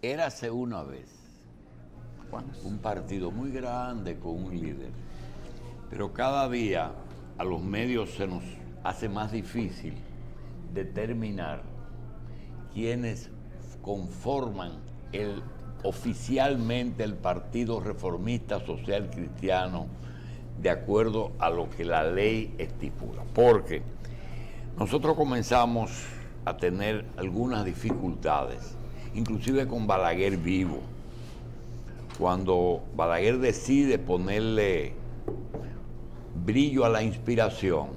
Érase una vez un partido muy grande con un líder, pero cada día a los medios se nos hace más difícil determinar quiénes conforman oficialmente el Partido Reformista Social Cristiano de acuerdo a lo que la ley estipula. Porque nosotros comenzamos a tener algunas dificultades, inclusive con Balaguer vivo. Cuando Balaguer decide ponerle brillo a la inspiración,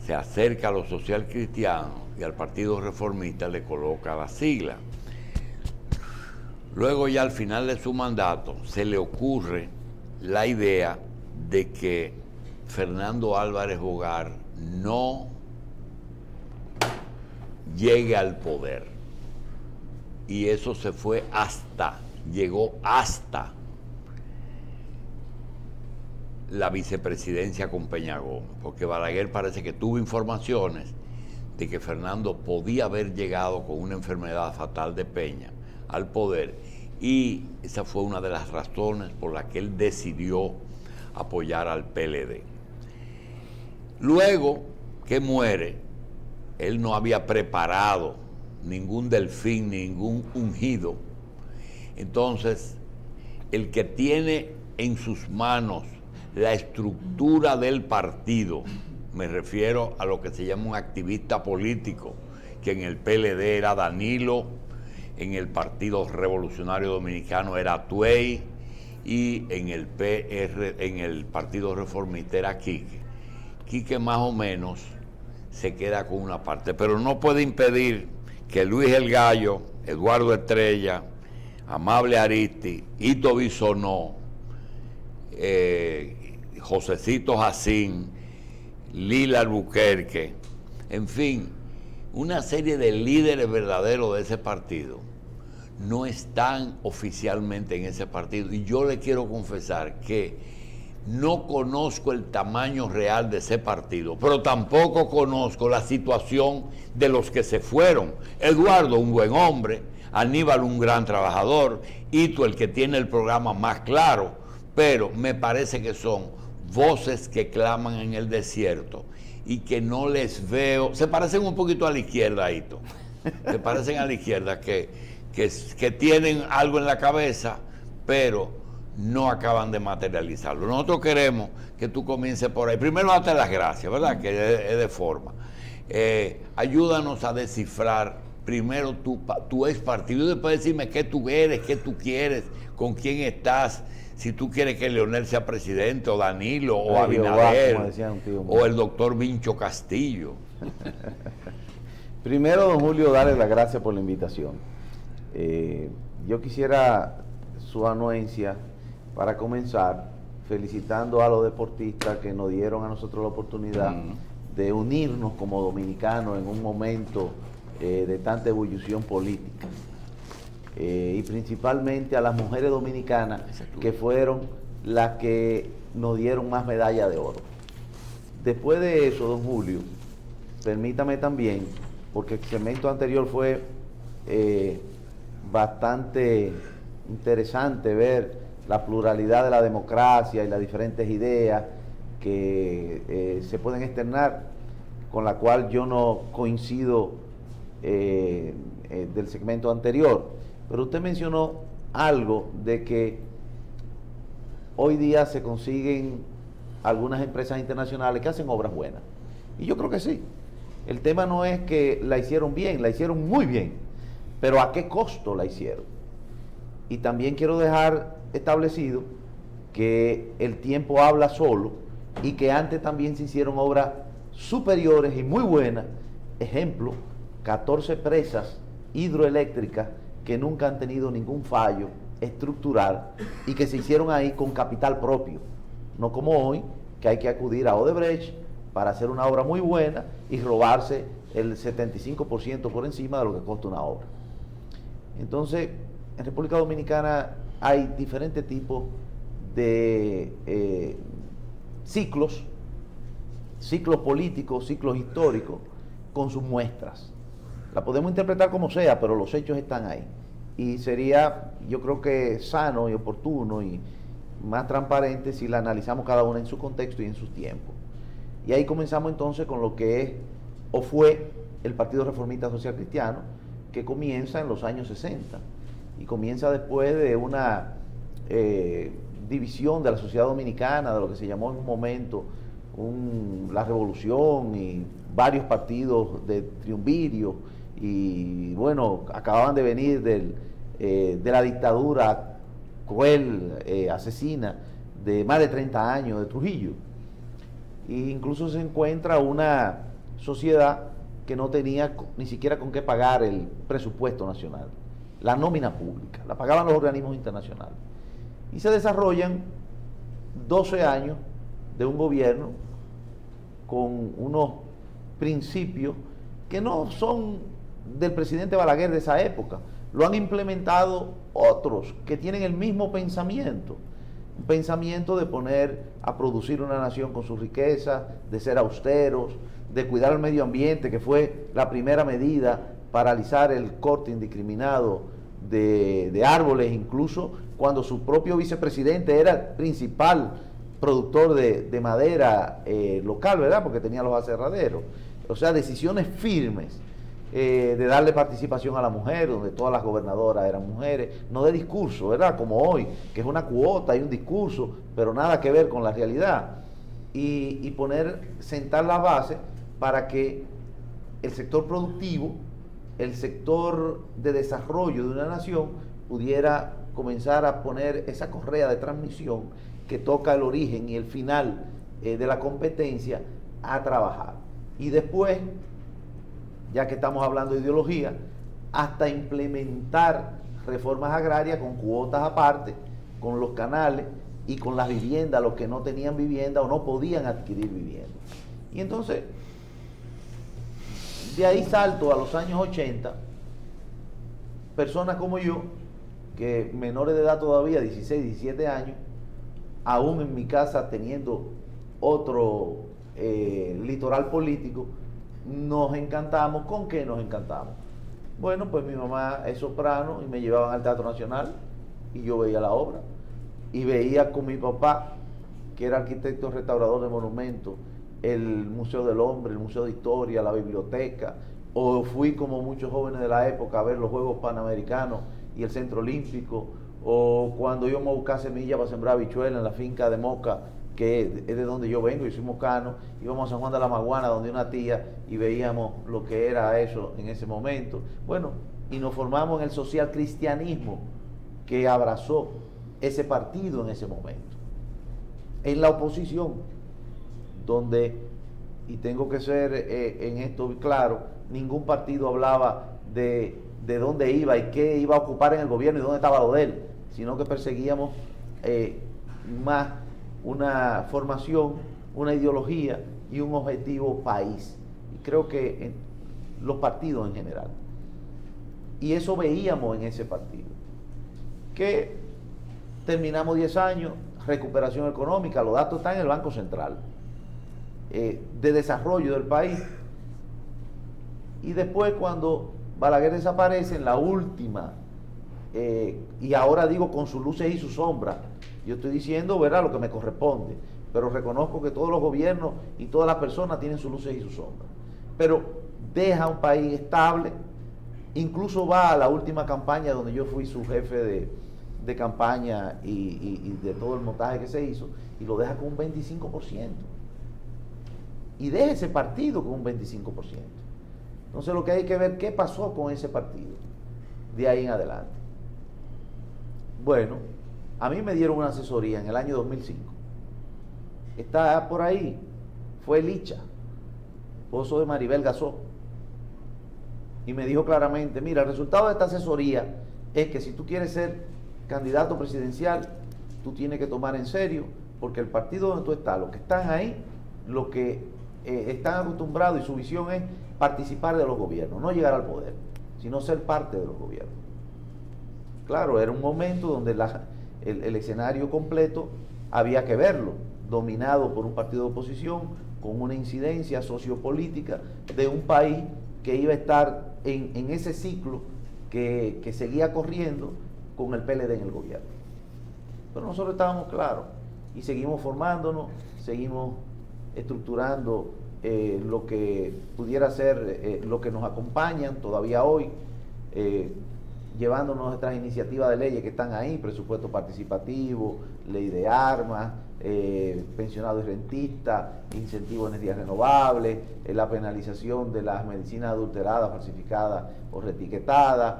se acerca a los social cristianos y al Partido Reformista le coloca la sigla. Luego ya al final de su mandato se le ocurre la idea de que Fernando Álvarez Bogar no llegue al poder. Y eso se fue llegó hasta la vicepresidencia con Peña Gómez, porque Balaguer parece que tuvo informaciones de que Fernando podía haber llegado con una enfermedad fatal de Peña al poder, y esa fue una de las razones por las que él decidió apoyar al PLD. Luego que muere, él no había preparado ningún delfín, ningún ungido. Entonces, el que tiene en sus manos la estructura del partido, me refiero a lo que se llama un activista político, que en el PLD era Danilo, en el Partido Revolucionario Dominicano era Tuey, y en el en el Partido Reformista era Quique. Quique más o menos se queda con una parte, pero no puede impedir que Luis el Gallo, Eduardo Estrella, Amable Aristi, Ito Bisonó, Josecito Jacín, Lila Albuquerque, en fin, una serie de líderes verdaderos de ese partido no están oficialmente en ese partido. Y yo le quiero confesar que no conozco el tamaño real de ese partido, pero tampoco conozco la situación de los que se fueron. Eduardo, un buen hombre, Aníbal, un gran trabajador, Ito, el que tiene el programa más claro, pero me parece que son voces que claman en el desierto y que no les veo. Se parecen un poquito a la izquierda, Ito. Se parecen a la izquierda, que tienen algo en la cabeza, pero no acaban de materializarlo. Nosotros queremos que tú comiences por ahí. Primero, date las gracias, ¿verdad? Que es de forma. Ayúdanos a descifrar primero tu ex partido y después decirme qué tú eres, qué tú quieres, con quién estás. Si tú quieres que Leonel sea presidente, o Danilo, o Abinader, o el doctor Vincho Castillo. Primero, don Julio, darle las gracias por la invitación. Yo quisiera su anuencia para comenzar felicitando a los deportistas que nos dieron a nosotros la oportunidad de unirnos como dominicanos en un momento de tanta ebullición política. Y principalmente a las mujeres dominicanas que fueron las que nos dieron más medallas de oro. Después de eso, don Julio, permítame también, porque el segmento anterior fue bastante interesante ver la pluralidad de la democracia y las diferentes ideas que se pueden externar, con la cual yo no coincido del segmento anterior. Pero usted mencionó algo de que hoy día se consiguen algunas empresas internacionales que hacen obras buenas. Y yo creo que sí. El tema no es que la hicieron bien, la hicieron muy bien, pero ¿a qué costo la hicieron? Y también quiero dejar establecido que el tiempo habla solo y que antes también se hicieron obras superiores y muy buenas. Ejemplo, 14 presas hidroeléctricas que nunca han tenido ningún fallo estructural y que se hicieron ahí con capital propio, no como hoy, que hay que acudir a Odebrecht para hacer una obra muy buena y robarse el 75% por encima de lo que cuesta una obra. Entonces, en República Dominicana hay diferentes tipos de ciclos políticos, ciclos históricos, con sus muestras. La podemos interpretar como sea, pero los hechos están ahí. y sería, yo creo que sano y oportuno y más transparente si la analizamos cada una en su contexto y en sus tiempos. Y ahí comenzamos entonces con lo que es o fue el Partido Reformista Social Cristiano, que comienza en los años 60 y comienza después de una división de la sociedad dominicana, de lo que se llamó en un momento la revolución y varios partidos de triunvirio, y bueno, acababan de venir de la dictadura cruel, asesina, de más de 30 años de Trujillo. E incluso se encuentra una sociedad que no tenía ni siquiera con qué pagar el presupuesto nacional, la nómina pública, la pagaban los organismos internacionales. Y se desarrollan 12 años de un gobierno con unos principios que no son del presidente Balaguer de esa época, lo han implementado otros que tienen el mismo pensamiento, un pensamiento de poner a producir una nación con su riqueza, de ser austeros, de cuidar el medio ambiente, que fue la primera medida, paralizar el corte indiscriminado de árboles, incluso cuando su propio vicepresidente era el principal productor de madera local, ¿verdad? Porque tenía los aserraderos. O sea, decisiones firmes de darle participación a la mujer, donde todas las gobernadoras eran mujeres, no de discurso, ¿verdad? Como hoy, que es una cuota y un discurso, pero nada que ver con la realidad. Y sentar la base para que el sector productivo, el sector de desarrollo de una nación pudiera comenzar a poner esa correa de transmisión que toca el origen y el final de la competencia a trabajar. Y después, ya que estamos hablando de ideología, hasta implementar reformas agrarias con cuotas aparte, con los canales y con las viviendas, los que no tenían vivienda o no podían adquirir vivienda. Y entonces, de ahí salto a los años 80, personas como yo, que menores de edad todavía, 16, 17 años, aún en mi casa teniendo otro litoral político, nos encantamos. ¿Con qué nos encantamos? Bueno, pues mi mamá es soprano y me llevaban al Teatro Nacional y yo veía la obra y veía con mi papá, que era arquitecto restaurador de monumentos, el Museo del Hombre, el Museo de Historia, la biblioteca, o fui como muchos jóvenes de la época a ver los Juegos Panamericanos y el Centro Olímpico, o cuando íbamos a buscar semillas para sembrar habichuelas en la finca de Moca, que es de donde yo vengo, yo soy mocano, íbamos a San Juan de la Maguana, donde una tía, y veíamos lo que era eso en ese momento. Bueno, y nos formamos en el social cristianismo que abrazó ese partido en ese momento. En la oposición, donde, y tengo que ser en esto claro, ningún partido hablaba de dónde iba y qué iba a ocupar en el gobierno y dónde estaba lo de él, sino que perseguíamos más una formación, una ideología y un objetivo país. Y creo que los partidos en general. Y eso veíamos en ese partido. Que terminamos 10 años, recuperación económica, los datos están en el Banco Central, de desarrollo del país. Y después, cuando Balaguer desaparece en la última, y ahora digo con sus luces y sus sombras, yo estoy diciendo, ¿verdad?, lo que me corresponde, pero reconozco que todos los gobiernos y todas las personas tienen sus luces y sus sombras. Pero deja un país estable, incluso va a la última campaña donde yo fui su jefe de campaña y de todo el montaje que se hizo, y lo deja con un 25%. Y deja ese partido con un 25%. Entonces lo que hay que ver, ¿qué pasó con ese partido de ahí en adelante? Bueno, a mí me dieron una asesoría en el año 2005. Está por ahí, fue Licha, esposo de Maribel Gasó, y me dijo claramente, mira, el resultado de esta asesoría es que si tú quieres ser candidato presidencial, tú tienes que tomar en serio, porque el partido donde tú estás, los que están ahí, lo que están acostumbrados y su visión es participar de los gobiernos, no llegar al poder, sino ser parte de los gobiernos. Claro, era un momento donde el escenario completo había que verlo, dominado por un partido de oposición, con una incidencia sociopolítica de un país que iba a estar en ese ciclo que seguía corriendo con el PLD en el gobierno. Pero nosotros estábamos claros y seguimos formándonos, seguimos estructurando lo que pudiera ser lo que nos acompañan todavía hoy, llevando nuestras iniciativas de leyes que están ahí, presupuesto participativo, ley de armas, pensionados y rentistas, incentivos de energías renovables, la penalización de las medicinas adulteradas, falsificadas o reetiquetadas,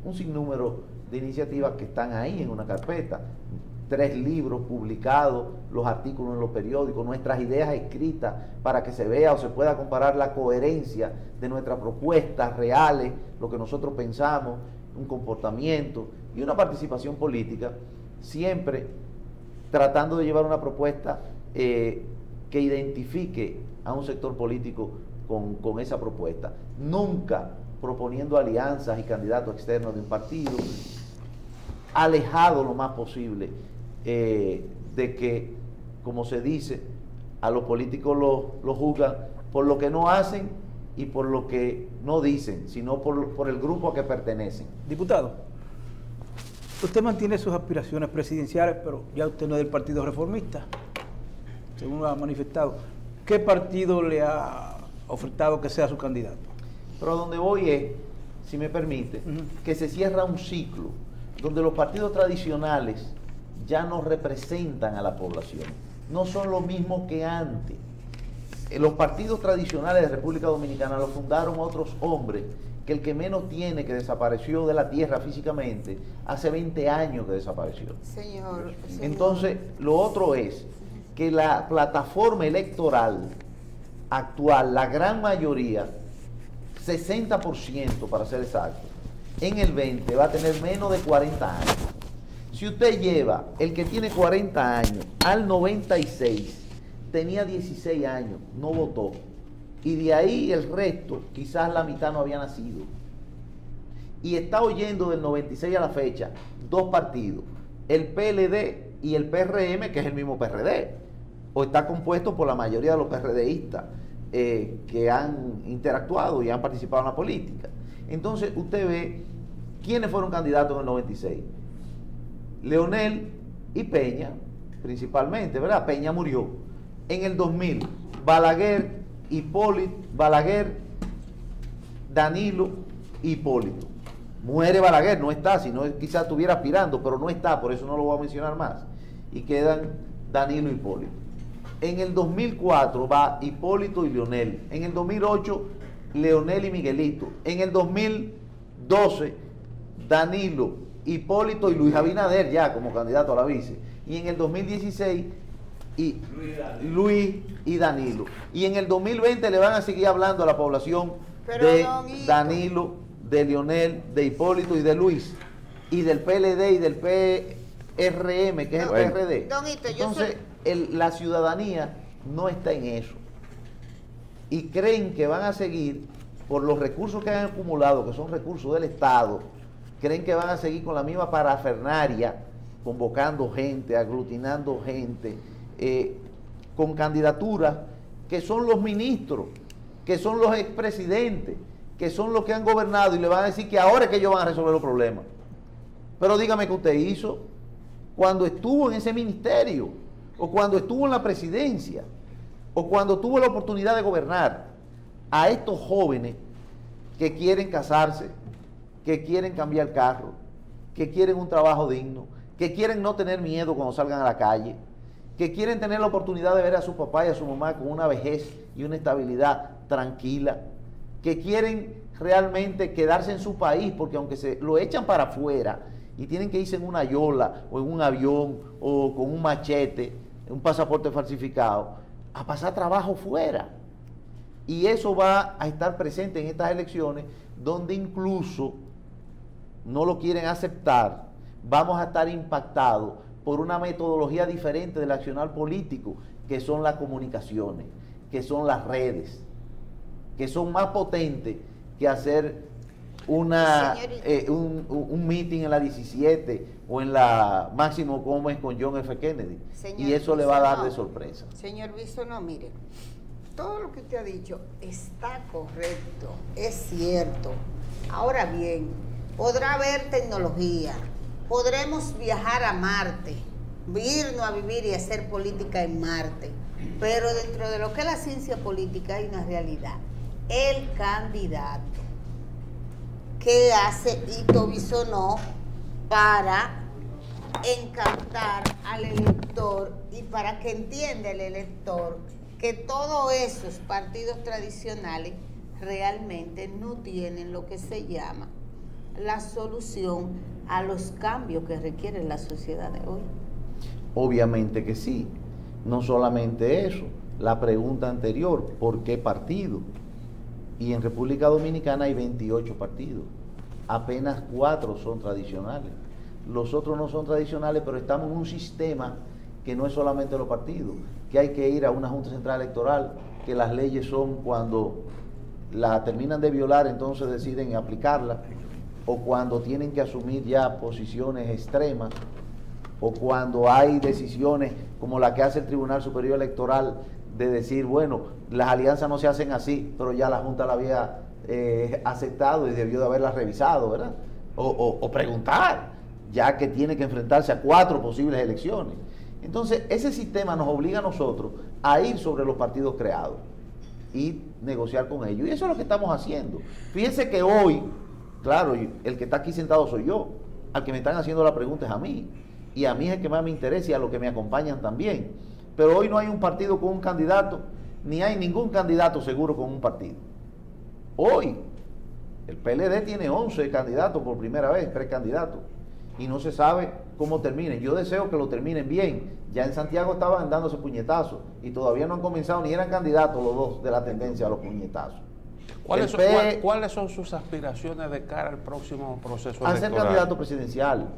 un sinnúmero de iniciativas que están ahí en una carpeta, 3 libros publicados, los artículos en los periódicos, nuestras ideas escritas para que se vea o se pueda comparar la coherencia de nuestras propuestas reales, lo que nosotros pensamos, un comportamiento y una participación política, siempre tratando de llevar una propuesta que identifique a un sector político con esa propuesta, nunca proponiendo alianzas y candidatos externos de un partido, alejado lo más posible de que, como se dice, a los políticos los juzgan por lo que no hacen y por lo que no dicen, sino por el grupo a que pertenecen. Diputado, usted mantiene sus aspiraciones presidenciales, pero ya usted no es del Partido Reformista, según lo ha manifestado. ¿Qué partido le ha ofertado que sea su candidato? Pero a donde voy es, si me permite, que se cierra un ciclo donde los partidos tradicionales ya no representan a la población, no son lo mismo que antes. Los partidos tradicionales de República Dominicana los fundaron otros hombres, que el que menos tiene, que desapareció de la tierra físicamente, hace 20 años que desapareció. Señor. Entonces, lo otro es que la plataforma electoral actual, la gran mayoría, 60% para ser exacto, en el 20 va a tener menos de 40 años. Si usted lleva el que tiene 40 años al 96, tenía 16 años, no votó. Y de ahí el resto, quizás la mitad no había nacido. Y está oyendo del 96 a la fecha 2 partidos, el PLD y el PRM, que es el mismo PRD, o está compuesto por la mayoría de los PRDistas que han interactuado y han participado en la política. Entonces usted ve quiénes fueron candidatos en el 96. Leonel y Peña, principalmente, ¿verdad? Peña murió. En el 2000, Balaguer, Danilo, Hipólito. Muere Balaguer, no está, si no quizás estuviera aspirando, pero no está, por eso no lo voy a mencionar más. Y quedan Danilo y Hipólito. En el 2004 va Hipólito y Leonel. En el 2008, Leonel y Miguelito. En el 2012, Danilo, Hipólito y Luis Abinader ya como candidato a la vice. Y en el 2016, Luis y Danilo. Y en el 2020 le van a seguir hablando a la población de Danilo, de Leonel, de Hipólito y de Luis. Y del PLD y del PRM, que es el PRD. Entonces, la ciudadanía no está en eso. Y creen que van a seguir, por los recursos que han acumulado, que son recursos del Estado, creen que van a seguir con la misma parafernaria, convocando gente, aglutinando gente, con candidaturas que son los ministros, que son los expresidentes, que son los que han gobernado, y le van a decir que ahora es que ellos van a resolver los problemas. Pero dígame qué usted hizo cuando estuvo en ese ministerio, o cuando estuvo en la presidencia, o cuando tuvo la oportunidad de gobernar, a estos jóvenes que quieren casarse, que quieren cambiar carro, que quieren un trabajo digno, que quieren no tener miedo cuando salgan a la calle, que quieren tener la oportunidad de ver a su papá y a su mamá con una vejez y una estabilidad tranquila, que quieren realmente quedarse en su país, porque aunque se lo echan para afuera y tienen que irse en una yola o en un avión o con un machete, un pasaporte falsificado, a pasar trabajo fuera. Y eso va a estar presente en estas elecciones, donde incluso no lo quieren aceptar, vamos a estar impactados por una metodología diferente del accionar político, que son las comunicaciones, que son las redes, que son más potentes que hacer un meeting en la 17 o en la Máximo Gómez con John F. Kennedy. Y eso le va a dar de sorpresa. Señor Bisonó, mire, todo lo que usted ha dicho está correcto, es cierto. Ahora bien, podrá haber tecnología, podremos viajar a Marte, irnos a vivir y hacer política en Marte, pero dentro de lo que es la ciencia política hay una realidad. El candidato que hace hito bisonó para encantar al elector y para que entienda el elector que todos esos partidos tradicionales realmente no tienen lo que se llama la solución a los cambios que requiere la sociedad de hoy. Obviamente que sí. No solamente eso, la pregunta anterior, ¿por qué partido? Y en República Dominicana hay 28 partidos, apenas 4 son tradicionales. Los otros no son tradicionales, pero estamos en un sistema que no es solamente los partidos, que hay que ir a una Junta Central Electoral, que las leyes son cuando la terminan de violar, entonces deciden aplicarla, o cuando tienen que asumir ya posiciones extremas, o cuando hay decisiones como la que hace el Tribunal Superior Electoral de decir, bueno, las alianzas no se hacen así, pero ya la Junta la había aceptado y debió de haberla revisado, ¿verdad? O preguntar, ya que tiene que enfrentarse a 4 posibles elecciones. Entonces, ese sistema nos obliga a nosotros a ir sobre los partidos creados y negociar con ellos. Y eso es lo que estamos haciendo. Fíjense que hoy, claro, el que está aquí sentado soy yo, al que me están haciendo la pregunta es a mí. Y a mí es el que más me interesa y a los que me acompañan también. Pero hoy no hay un partido con un candidato, ni hay ningún candidato seguro con un partido. Hoy, el PLD tiene 11 candidatos por primera vez, precandidatos, y no se sabe cómo terminen. Yo deseo que lo terminen bien. Ya en Santiago estaban dándose puñetazos y todavía no han comenzado, ni eran candidatos los dos de la tendencia a los puñetazos. ¿Cuáles son sus aspiraciones de cara al próximo proceso a electoral? ser candidato presidencial.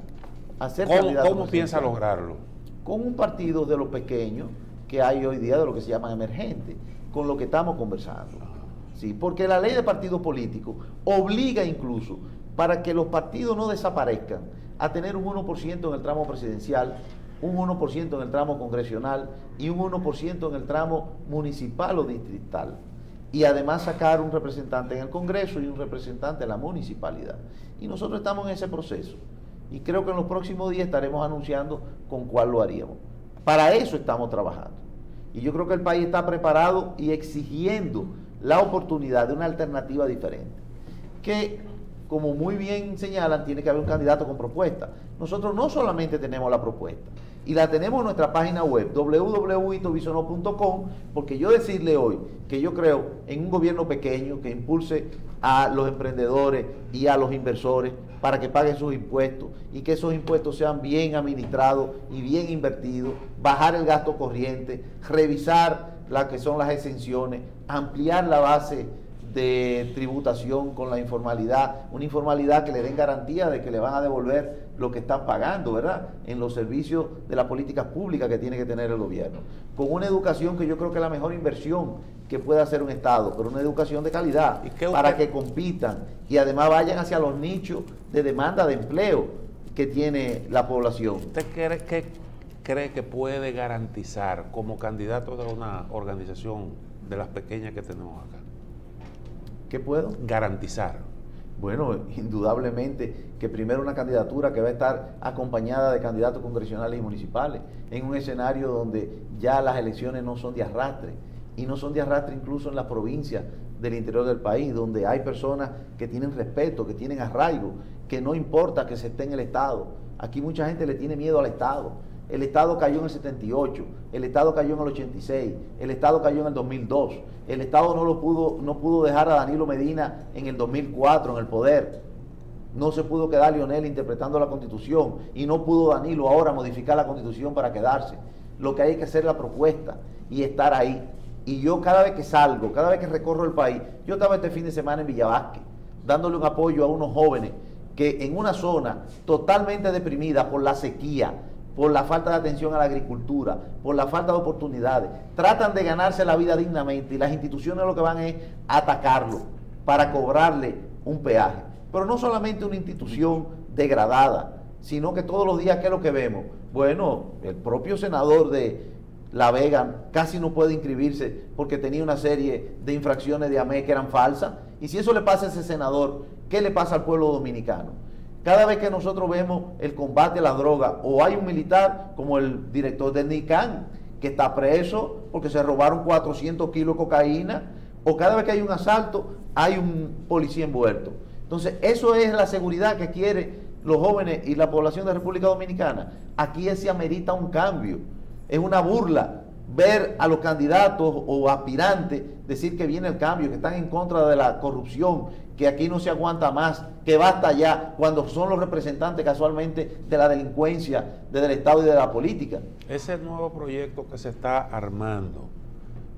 ¿Cómo piensa lograrlo? Con un partido de los pequeños que hay hoy día, de lo que se llaman emergentes, con lo que estamos conversando. Sí, porque la ley de partidos políticos obliga incluso, para que los partidos no desaparezcan, a tener un 1% en el tramo presidencial, un 1% en el tramo congresional y un 1% en el tramo municipal o distrital. Y además sacar un representante en el Congreso y un representante en la municipalidad. Y nosotros estamos en ese proceso. Y creo que en los próximos días estaremos anunciando con cuál lo haríamos. Para eso estamos trabajando. Y yo creo que el país está preparado y exigiendo la oportunidad de una alternativa diferente. Que, como muy bien señalan, tiene que haber un candidato con propuesta. Nosotros no solamente tenemos la propuesta, y la tenemos en nuestra página web, www.itobisono.com, porque yo decirle hoy que yo creo en un gobierno pequeño que impulse a los emprendedores y a los inversores para que paguen sus impuestos y que esos impuestos sean bien administrados y bien invertidos, bajar el gasto corriente, revisar las que son las exenciones, ampliar la base de tributación con la informalidad, una informalidad que le den garantía de que le van a devolver lo que están pagando, ¿verdad?, en los servicios de las políticas públicas que tiene que tener el gobierno, con una educación que yo creo que es la mejor inversión que puede hacer un Estado, pero una educación de calidad, para que compitan y además vayan hacia los nichos de demanda de empleo que tiene la población. ¿Usted cree que puede garantizar como candidato de una organización de las pequeñas que tenemos acá? ¿Qué puedo? Garantizar. Bueno, indudablemente que primero una candidatura que va a estar acompañada de candidatos congresionales y municipales, en un escenario donde ya las elecciones no son de arrastre, y no son de arrastre incluso en las provincias del interior del país, donde hay personas que tienen respeto, que tienen arraigo, que no importa que se esté en el Estado. Aquí mucha gente le tiene miedo al Estado. El Estado cayó en el 78, el Estado cayó en el 86, el Estado cayó en el 2002, el Estado no pudo dejar a Danilo Medina en el 2004 en el poder, no se pudo quedar Leonel interpretando la Constitución y no pudo Danilo ahora modificar la Constitución para quedarse. Lo que hay que hacer es la propuesta y estar ahí. Y yo cada vez que salgo, cada vez que recorro el país, yo estaba este fin de semana en Villavasque, dándole un apoyo a unos jóvenes que en una zona totalmente deprimida por la sequía, por la falta de atención a la agricultura, por la falta de oportunidades, tratan de ganarse la vida dignamente y las instituciones lo que van es atacarlo para cobrarle un peaje. Pero no solamente una institución degradada, sino que todos los días, ¿qué es lo que vemos? Bueno, el propio senador de La Vega casi no puede inscribirse porque tenía una serie de infracciones de AME que eran falsas Y si eso le pasa a ese senador, ¿qué le pasa al pueblo dominicano? Cada vez que nosotros vemos el combate a la droga, o hay un militar como el director del NICAN, que está preso porque se robaron 400 kilos de cocaína, o cada vez que hay un asalto, hay un policía envuelto. Entonces, eso es la seguridad que quieren los jóvenes y la población de República Dominicana. Aquí se amerita un cambio. Es una burla ver a los candidatos o aspirantes decir que viene el cambio, que están en contra de la corrupción, que aquí no se aguanta más, que basta ya, cuando son los representantes casualmente de la delincuencia, del Estado y de la política. Ese nuevo proyecto que se está armando,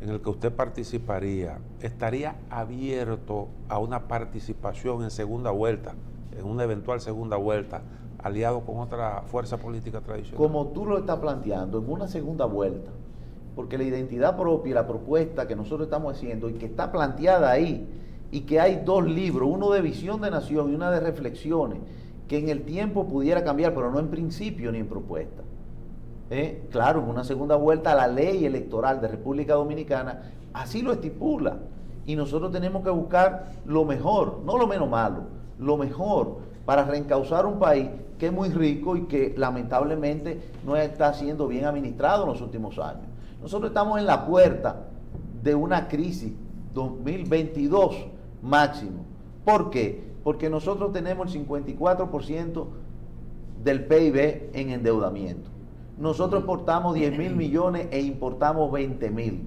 en el que usted participaría, ¿estaría abierto a una participación en segunda vuelta, en una eventual segunda vuelta, aliado con otra fuerza política tradicional? Como tú lo estás planteando, en una segunda vuelta, porque la identidad propia y la propuesta que nosotros estamos haciendo y que está planteada ahí, y que hay dos libros, uno de visión de nación y una de reflexiones, que en el tiempo pudiera cambiar, pero no en principio ni en propuesta. Claro, en una segunda vuelta la ley electoral de República Dominicana así lo estipula, y nosotros tenemos que buscar lo mejor, no lo menos malo, lo mejor para reencauzar un país que es muy rico y que lamentablemente no está siendo bien administrado en los últimos años. Nosotros estamos en la puerta de una crisis 2022 máximo. ¿Por qué? Porque nosotros tenemos el 54% del PIB en endeudamiento. Nosotros exportamos 10.000 millones e importamos 20.000.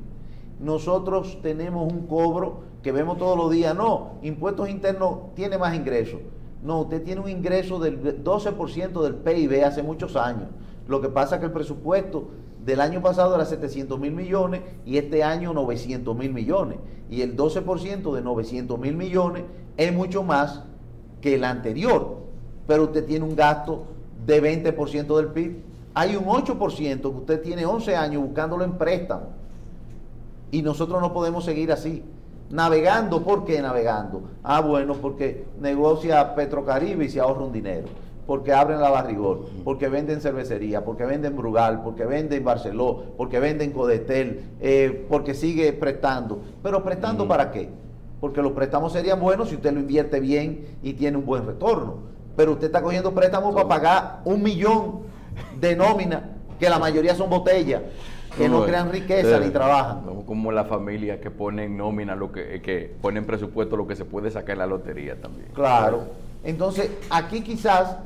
Nosotros tenemos un cobro que vemos todos los días. No, impuestos internos tiene más ingresos. No, usted tiene un ingreso del 12% del PIB hace muchos años. Lo que pasa es que el presupuesto del año pasado era 700.000 millones y este año 900.000 millones. Y el 12% de 900.000 millones es mucho más que el anterior. Pero usted tiene un gasto de 20% del PIB. Hay un 8% que usted tiene 11 años buscándolo en préstamo. Y nosotros no podemos seguir así. Navegando, ¿por qué navegando? Ah, bueno, porque negocia Petrocaribe y se ahorra un dinero. Porque abren la Barrigol, porque venden cervecería, porque venden Brugal, porque venden Barceló, porque venden Codetel, porque sigue prestando. ¿Pero prestando para qué? Porque los préstamos serían buenos si usted lo invierte bien y tiene un buen retorno. Pero usted está cogiendo préstamos para pagar 1 millón de nómina, que la mayoría son botellas, que no crean riqueza ni trabajan. Como la familia que ponen nómina, que ponen presupuesto lo que se puede sacar en la lotería también. Claro. Entonces, aquí quizás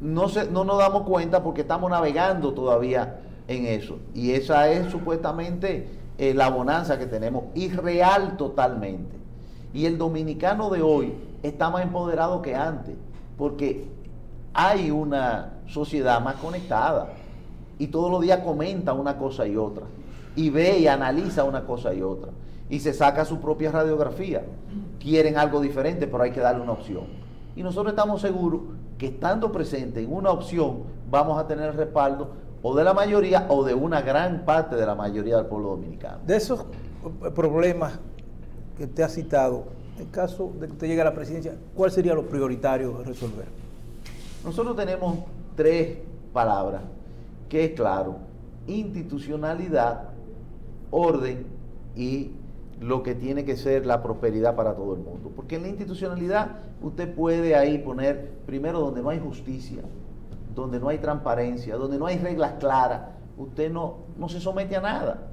no nos damos cuenta porque estamos navegando todavía en eso. Y esa es supuestamente la bonanza que tenemos, irreal totalmente. Y el dominicano de hoy está más empoderado que antes, porque hay una sociedad más conectada. Y todos los días comenta una cosa y otra, y ve y analiza una cosa y otra, y se saca su propia radiografía. Quieren algo diferente, pero hay que darle una opción. Y nosotros estamos seguros que estando presente en una opción, vamos a tener el respaldo o de la mayoría o de una gran parte de la mayoría del pueblo dominicano. De esos problemas que usted ha citado, en caso de que usted llegue a la presidencia, ¿cuál sería lo prioritario a resolver? Nosotros tenemos 3 palabras, que es claro: institucionalidad, orden y lo que tiene que ser la prosperidad para todo el mundo. Porque en la institucionalidad usted puede ahí poner, primero, donde no hay justicia, donde no hay transparencia, donde no hay reglas claras, usted no se somete a nada.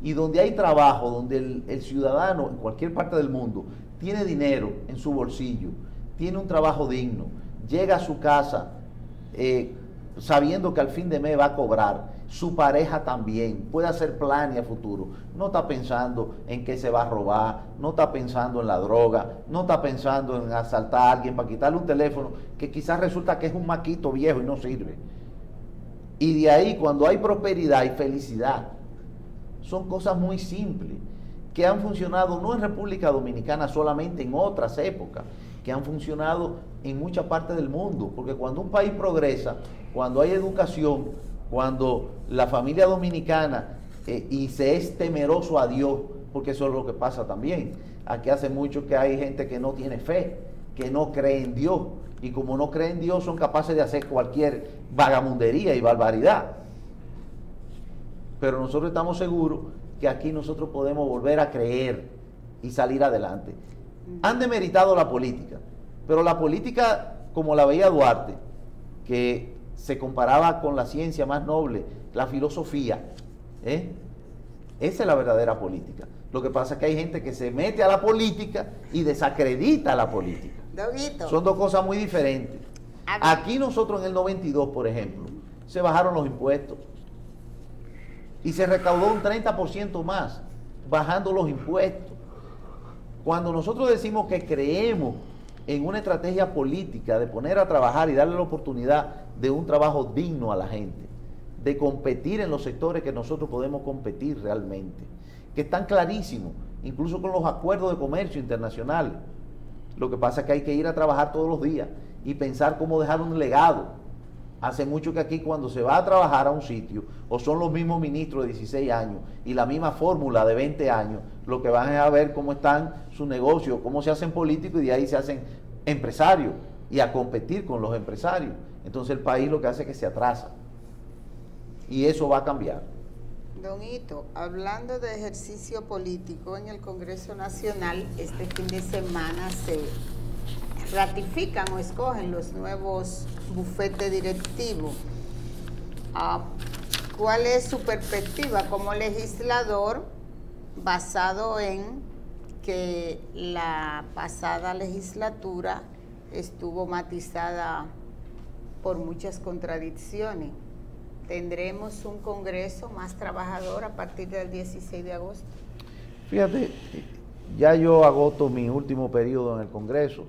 Y donde hay trabajo, donde el ciudadano en cualquier parte del mundo tiene dinero en su bolsillo, tiene un trabajo digno, llega a su casa sabiendo que al fin de mes va a cobrar, su pareja también, puede hacer planes a futuro, no está pensando en qué se va a robar, no está pensando en la droga, no está pensando en asaltar a alguien para quitarle un teléfono que quizás resulta que es un maquito viejo y no sirve. Y de ahí, cuando hay prosperidad y felicidad, son cosas muy simples que han funcionado no en República Dominicana solamente, en otras épocas, que han funcionado en muchas partes del mundo, porque cuando un país progresa, cuando hay educación, cuando la familia dominicana y se es temeroso a Dios, porque eso es lo que pasa también. Aquí hace mucho que hay gente que no tiene fe, que no cree en Dios, y como no cree en Dios son capaces de hacer cualquier vagamundería y barbaridad. Pero nosotros estamos seguros que aquí nosotros podemos volver a creer y salir adelante. han demeritado la política, pero la política como la veía Duarte, que se comparaba con la ciencia más noble, la filosofía, esa es la verdadera política. Lo que pasa es que hay gente que se mete a la política y desacredita a la política. Doguito. Son dos cosas muy diferentes. Aquí nosotros en el 92, por ejemplo, se bajaron los impuestos y se recaudó un 30% más bajando los impuestos. Cuando nosotros decimos que creemos en una estrategia política de poner a trabajar y darle la oportunidad de un trabajo digno a la gente, de competir en los sectores que nosotros podemos competir realmente, que están clarísimos, incluso con los acuerdos de comercio internacional. Lo que pasa es que hay que ir a trabajar todos los días y pensar cómo dejar un legado. Hace mucho que aquí cuando se va a trabajar a un sitio, o son los mismos ministros de 16 años y la misma fórmula de 20 años, lo que van es a ver cómo están sus negocios, cómo se hacen políticos y de ahí se hacen empresarios y a competir con los empresarios. Entonces el país lo que hace es que se atrasa y eso va a cambiar. Don Hito, hablando de ejercicio político en el Congreso Nacional, este fin de semana se ratifican o escogen los nuevos bufetes directivos. ¿Cuál es su perspectiva como legislador basado en que la pasada legislatura estuvo matizada por muchas contradicciones? ¿Tendremos un Congreso más trabajador a partir del 16 de agosto? Fíjate, ya yo agoto mi último periodo en el Congreso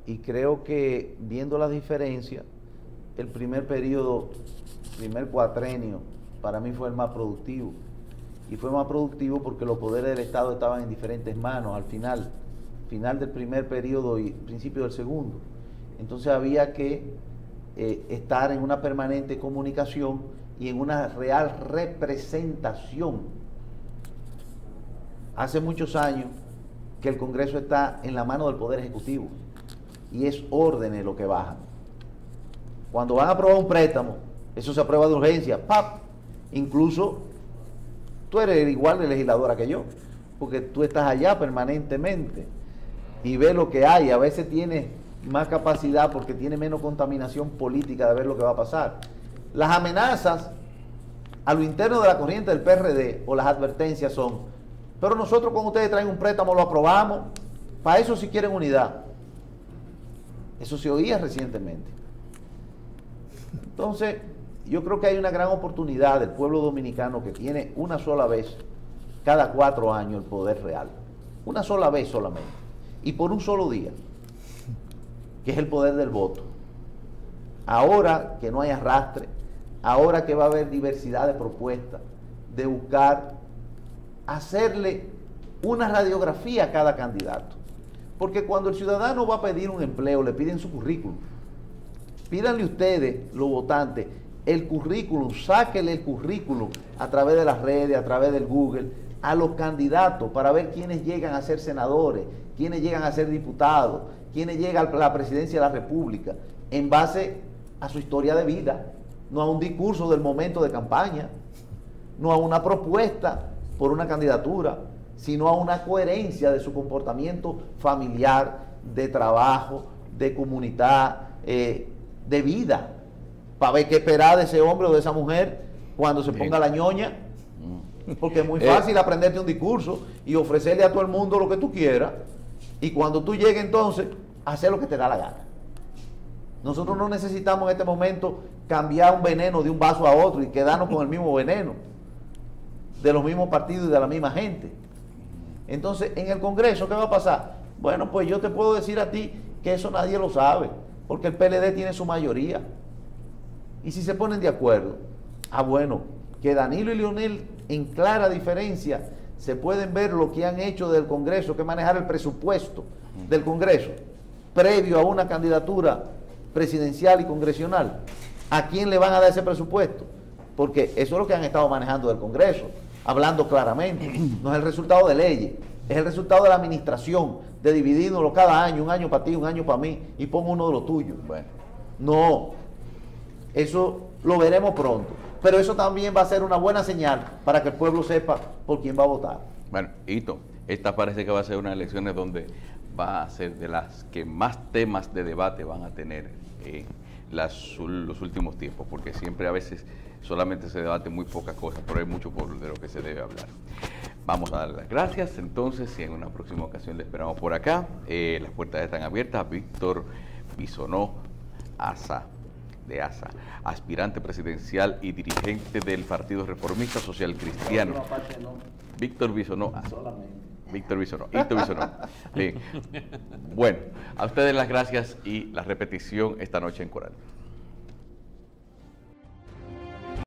y creo que viendo las diferencias, el primer periodo, primer cuatrenio, para mí fue el más productivo. Y fue más productivo porque los poderes del Estado estaban en diferentes manos al final del primer periodo y principio del segundo. Entonces había que estar en una permanente comunicación y en una real representación. Hace muchos años que el Congreso está en la mano del Poder Ejecutivo y es órdenes lo que bajan. Cuando van a aprobar un préstamo, eso se aprueba de urgencia, ¡pap! Incluso tú eres igual de legisladora que yo, porque tú estás allá permanentemente y ves lo que hay. A veces tienes más capacidad porque tiene menos contaminación política de ver lo que va a pasar. Las amenazas a lo interno de la corriente del PRD o las advertencias son: pero nosotros cuando ustedes traen un préstamo lo aprobamos, para eso si quieren unidad. Eso se oía recientemente. Entonces, yo creo que hay una gran oportunidad del pueblo dominicano que tiene una sola vez, cada 4 años, el poder real. Una sola vez solamente. Y por un solo día, que es el poder del voto. Ahora que no hay arrastre, ahora que va a haber diversidad de propuestas, de buscar hacerle una radiografía a cada candidato. Porque cuando el ciudadano va a pedir un empleo, le piden su currículum. Pídanle ustedes, los votantes, el currículum, sáquenle el currículum a través de las redes, a través del Google, a los candidatos para ver quiénes llegan a ser senadores, quiénes llegan a ser diputados, quiénes llegan a la presidencia de la República, en base a su historia de vida, no a un discurso del momento de campaña, no a una propuesta por una candidatura, sino a una coherencia de su comportamiento familiar, de trabajo, de comunidad, de vida, para ver qué esperar de ese hombre o de esa mujer cuando se ponga la ñoña, porque es muy fácil aprenderte un discurso y ofrecerle a todo el mundo lo que tú quieras, y cuando tú llegues entonces, hacer lo que te da la gana. Nosotros no necesitamos en este momento cambiar un veneno de un vaso a otro y quedarnos con el mismo veneno, de los mismos partidos y de la misma gente. Entonces, en el Congreso, ¿qué va a pasar? Bueno, pues yo te puedo decir a ti que eso nadie lo sabe, porque el PLD tiene su mayoría. Y si se ponen de acuerdo, bueno, que Danilo y Leonel, en clara diferencia, se pueden ver lo que han hecho del Congreso, que es manejar el presupuesto del Congreso, previo a una candidatura presidencial y congresional. ¿A quién le van a dar ese presupuesto? Porque eso es lo que han estado manejando del Congreso, hablando claramente. No es el resultado de leyes, es el resultado de la administración, de dividirlo cada año, un año para ti, un año para mí, y pongo uno de los tuyos. Bueno, no, eso lo veremos pronto. Pero eso también va a ser una buena señal para que el pueblo sepa por quién va a votar. Bueno, Hito, esta parece que va a ser unas elecciones donde va a ser de las que más temas de debate van a tener los últimos tiempos, porque siempre a veces solamente se debate muy pocas cosas, pero hay mucho de lo que se debe hablar. Vamos a dar las gracias entonces y en una próxima ocasión le esperamos por acá. Las puertas están abiertas. Víctor Bisonó de ASA, aspirante presidencial y dirigente del Partido Reformista Social Cristiano. Víctor Bisonó. Víctor Bisonó. Bien. Bueno, a ustedes las gracias y la repetición esta noche en Coral.